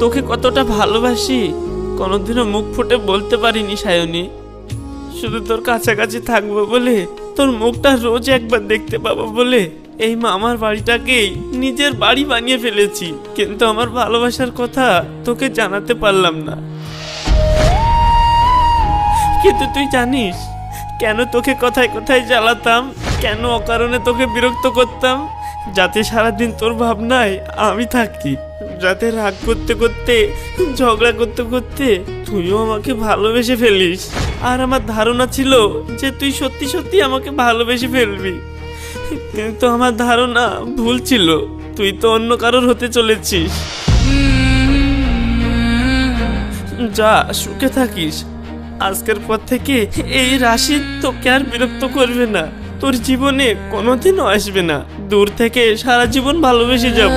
তোকে কতটা ভালোবাসি কোনোদিনও মুখ ফুটে বলতে পারিনি সায়নী। শুধু তোর কাছাকাছি থাকবো বলে, তোর মুখটা রোজ একবার দেখতে পাবো বলে এই মামার বাড়িটাকেই নিজের বাড়ি বানিয়ে ফেলেছি। কিন্তু আমার ভালোবাসার কথা তোকে জানাতে পারলাম না। কিন্তু তুই জানিস কেন তোকে কথায় কথায় জ্বালাতাম, কেন অকারণে তোকে বিরক্ত করতাম? যাতে সারাদিন তোর ভাবনায় আমি থাকি, যাতে রাগ করতে করতে, ঝগড়া করতে করতে তুইও আমাকে ভালোবেসে ফেলিস। আর আমার ধারণা ছিল যে তুই সত্যি সত্যি আমাকে ভালোবেসে ফেলবি, কিন্তু আমার ধারণা ভুল ছিল। তুই তো অন্য কারোর হতে চলেছিস। যা, সুখে থাকিস। আজকের পর থেকে এই রাশিদ তোকে আর বিরক্ত করবে না, তোর জীবনে কোনোদিনও আসবে না। দূর থেকে সারা জীবন ভালোবেসে যাব।